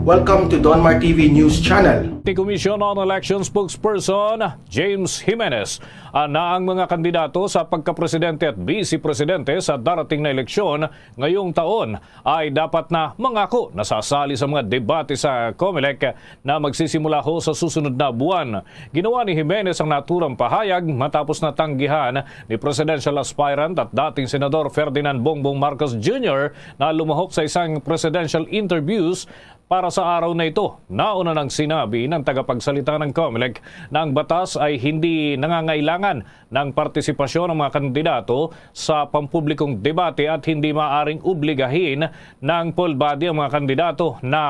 Welcome to Donmar TV News Channel. Commission on Elections spokesperson James Jimenez na ang mga kandidato sa pagkapresidente at vice-presidente sa darating na eleksyon ngayong taon ay dapat na mangako na sasali sa mga debate sa COMELEC na magsisimula ho sa susunod na buwan. Ginawa ni Jimenez ang naturang pahayag matapos na tanggihan ni presidential aspirant at dating Senador Ferdinand Bongbong Marcos Jr. na lumahok sa isang presidential interviews para sa araw na ito. Nauna nang sinabi ng tagapagsalita ng COMELEC na ang batas ay hindi nangangailangan ng partisipasyon ng mga kandidato sa pampublikong debate at hindi maaring obligahin ng poll body ang mga kandidato na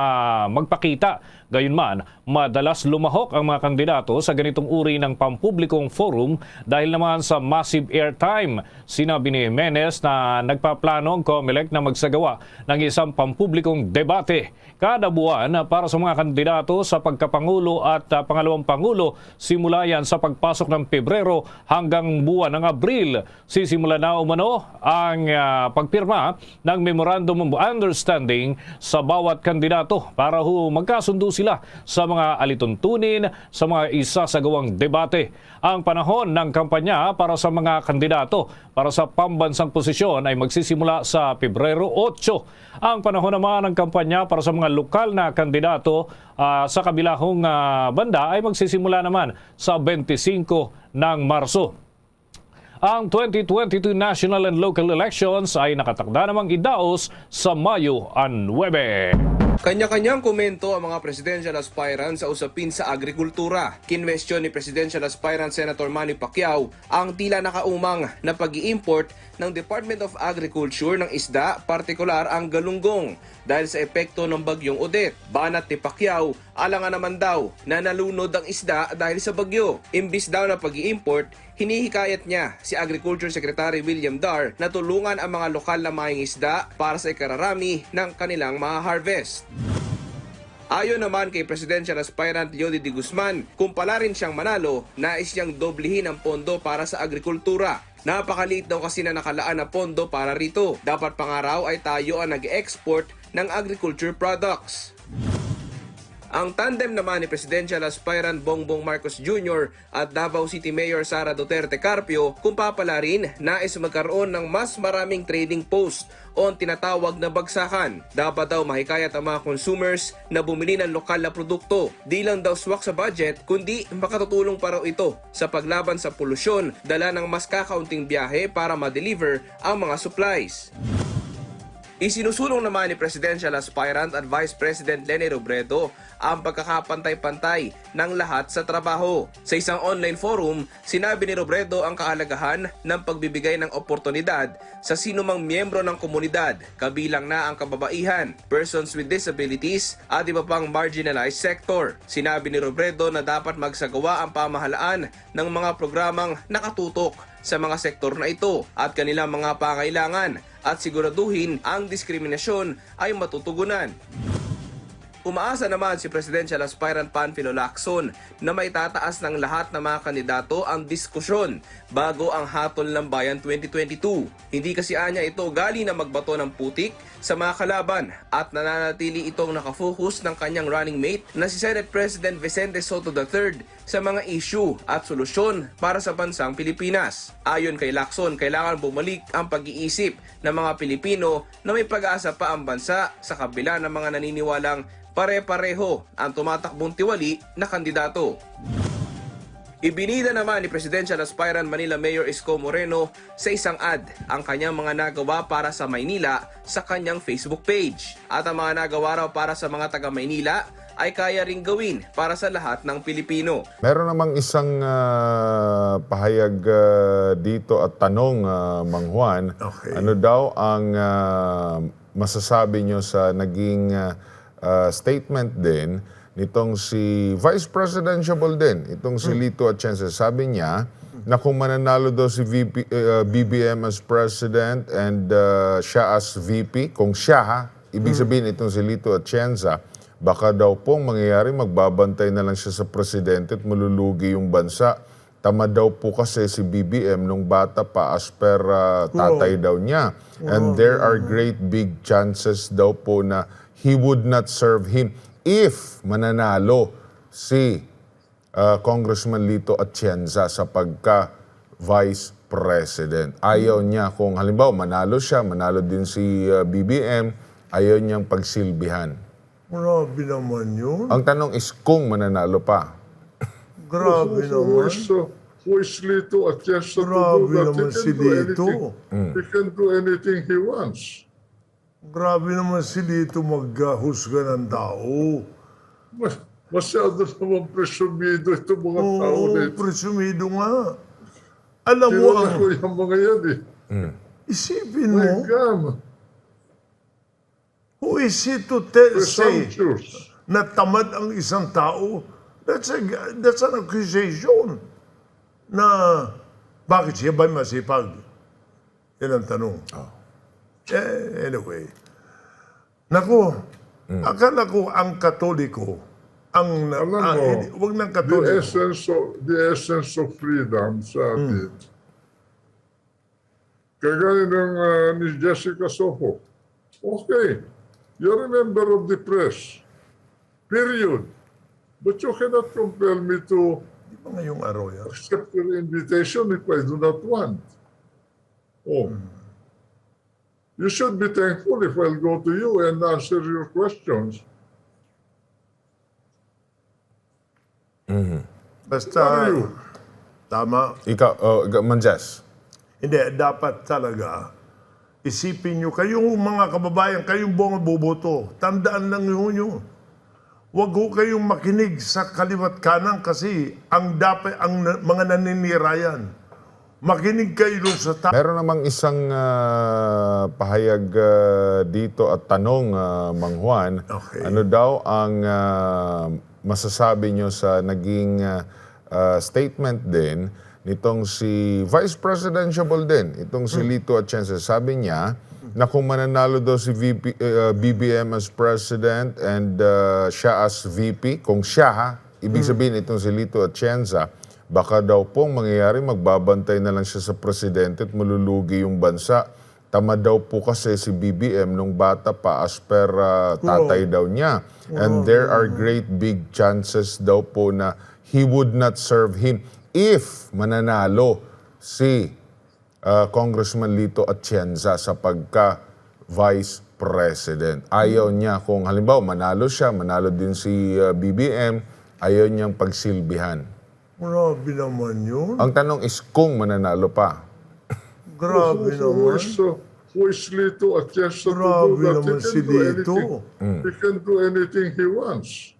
magpakita. Gayunman, madalas lumahok ang mga kandidato sa ganitong uri ng pampublikong forum dahil naman sa massive airtime. Sinabi ni Jimenez na nagpaplano ang COMELEC na magsagawa ng isang pampublikong debate kada buwan para sa mga kandidato sa pagkapangulo at pangalawang pangulo, simula yan sa pagpasok ng Pebrero hanggang buwan ng Abril. Sisimula na umano ang pagpirma ng Memorandum of Understanding sa bawat kandidato para magkasundo sila sa mga alituntunin sa mga isasagawang debate. Ang panahon ng kampanya para sa mga kandidato para sa pambansang posisyon ay magsisimula sa Pebrero 8. Ang panahon naman ng kampanya para sa mga lokal na kandidato sa kabilahong banda ay magsisimula naman sa 25 ng Marso. Ang 2022 national and local elections ay nakatakda namang idaos sa Mayo 9. Kanya-kanyang komento ang mga presidential aspirant sa usapin sa agrikultura. Kinwestiyon ni presidential aspirant Senator Manny Pacquiao ang tila nakaumang na pag-i-import ng Department of Agriculture ng isda, partikular ang galunggong, dahil sa epekto ng bagyong Odette. Banat ni Pacquiao, alangan naman daw na nalunod ang isda dahil sa bagyo. Imbis daw na pag-i-import, hinihikayat niya si Agriculture Secretary William Dar na tulungan ang mga lokal na maing isda para sa ikararami ng kanilang ma-harvest. Ayon naman kay Presidential Aspirant Yodi de Guzman, kung pala rin siyang manalo, nais niyang doblihin ang pondo para sa agrikultura. Napakaliit daw kasi na nakalaan na pondo para rito. Dapat pangaraw ay tayo ang nag-export ng agriculture products. Ang tandem naman ni Presidential Aspirant Bongbong Marcos Jr. at Davao City Mayor Sara Duterte Carpio, kung papalarin, nais magkaroon ng mas maraming trading post o ang tinatawag na bagsakan. Dapat daw mahikayat ang mga consumers na bumili ng lokal na produkto. Di lang daw swak sa budget, kundi makatutulong pa raw ito sa paglaban sa polusyon, dala ng mas kakaunting biyahe para ma-deliver ang mga supplies. Isinusulong naman ni Presidential Aspirant at Vice President Leni Robredo ang pagkakapantay-pantay ng lahat sa trabaho. Sa isang online forum, sinabi ni Robredo ang kahalagahan ng pagbibigay ng oportunidad sa sinumang miyembro ng komunidad, kabilang na ang kababaihan, persons with disabilities at iba pang marginalized sector. Sinabi ni Robredo na dapat magsagawa ang pamahalaan ng mga programang nakatutok sa mga sektor na ito at kanilang mga pangailangan at siguraduhin ang diskriminasyon ay matutugunan. Umaasa naman si Presidential Aspirant Panfilo Lacson na maitataas ng lahat ng mga kandidato ang diskusyon bago ang Hatol ng Bayan 2022. Hindi kasi anya ito gali na magbato ng putik sa mga kalaban at nananatili itong nakafocus ng kanyang running mate na si Senate President Vicente Soto III sa mga issue at solusyon para sa bansang Pilipinas. Ayon kay Lacson, kailangan bumalik ang pag-iisip ng mga Pilipino na may pag-asa pa ang bansa sa kabila ng mga naniniwalang pare-pareho ang tumatakbong tiwali na kandidato. Ibinida naman ni Presidential Aspirant Manila Mayor Isko Moreno sa isang ad ang kanyang mga nagawa para sa Maynila sa kanyang Facebook page. At ang mga nagawa raw para sa mga taga Maynila ay kaya ring gawin para sa lahat ng Pilipino. Meron namang isang pahayag dito at tanong, Mang Juan. Okay. Ano daw ang masasabi nyo sa naging statement din nitong si Vice Presidential din, itong si Lito Atienza. Sabi niya na kung mananalo daw si BBM as President and siya as VP, kung siya, ibig sabihin itong si Lito Atienza, baka daw pong mangyayari, magbabantay na lang siya sa Presidente at malulugi yung bansa. Tama daw po kasi si BBM nung bata pa as per tatay daw niya. And there are great big chances daw po na he would not serve him if mananalo si Congressman Lito Atienza sa pagka-Vice President. Ayaw niya kung halimbawa manalo siya, manalo din si BBM, ayaw niyang pagsilbihan. Grabe naman yun. Ang tanong is kung mananalo pa. Grabe naman. Who is Lito Atienza to do Grabe that? naman si Lito. He can do anything he wants. Grabe naman si Lito maghusga ng tao. Masyado naman presumido itong mga tao na Oo, ito. presumido nga. Alam mo, Kilala ko yung mga yan eh. isipin My mo, God. who is he to say Presumptuous. na tamad ang isang tao? That's an accusation. Na bakit siya ba'y masipag? Yan ang tanong. Anyway. Naku, akala ko ang Katoliko, Alam mo, wag ng the Katoliko. essence of freedom sa atin. Kagaya ng ni Jessica Soho. Okay, you're a member of the press. Period. But you cannot compel me to Di ba ngayong araw yan? accept your invitation if I do not want. Oh. You should be thankful if I'll go to you and answer your questions. Basta, What are you? tama. Ikaw, Manjes. Hindi, dapat talaga isipin nyo, kayong mga kababayan, kayong buong boboto, tandaan lang nyo. Huwag ho kayong makinig sa kaliwat kanan kasi ang mga naninirayan. Makinig kayo doon sa Meron namang isang pahayag dito at tanong, Mang Juan. Okay. Ano daw ang masasabi nyo sa naging statement din nitong si Vice Presidential din, itong si Lito Atienza. Sabi niya na kung mananalo daw si BBM as President and siya as VP, kung siya ibig sabihin itong si Lito Atienza, baka daw pong mangyayari, magbabantay na lang siya sa presidente at malulugi yung bansa. Tama daw po kasi si BBM nung bata pa as per tatay daw niya. And there are great big chances daw po na he would not serve him if mananalo si Congressman Lito Atienza sa pagka-Vice President. Ayaw niya kung halimbawa manalo siya, manalo din si BBM, ayaw niyang pagsilbihan. Grabe naman yun. Ang tanong is kung mananalo pa. Grabe naman. Who is Lito Atienza to do Grabe that? naman si Lito. He can do anything he wants.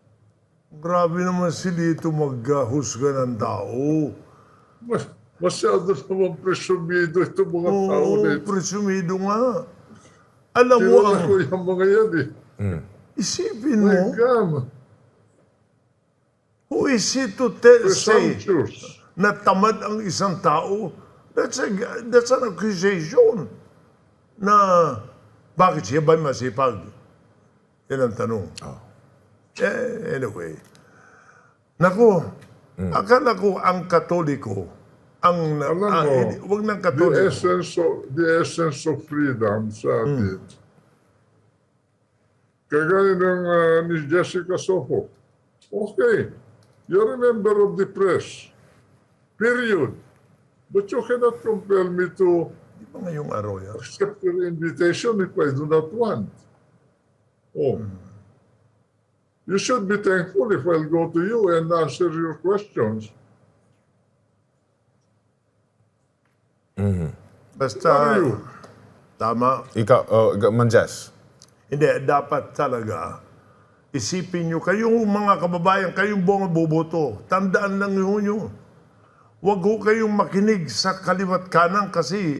Grabe naman si Lito maghusga ng tao. Masyado naman presumido itong mga tao na Oo, ito. presumido nga. Alam mo, Kilala ko yung mga yan eh. isipin My mo, God. who is he to say Presumptuous. na tamad ang isang tao? That's an accusation. Na bakit siya ba'y masipag? Yan ang tanong. Anyway. Naku, akala ko ang Katoliko, Alam mo, wag ng the Katoliko. essence of freedom sa atin. Kagaya ng ni Jessica Soho. Okay, you're a member of the press. Period. But you cannot compel me to Di ba ngayong araw yan? accept your invitation if I do not want. Oh. You should be thankful if I'll go to you and answer your questions. Basta, What are you? tama. Ikaw, Manjes. Hindi, dapat talaga isipin nyo, kayong mga kababayan, kayong buong boboto, tandaan lang nyo. Huwag ho kayong makinig sa kaliwat kanan kasi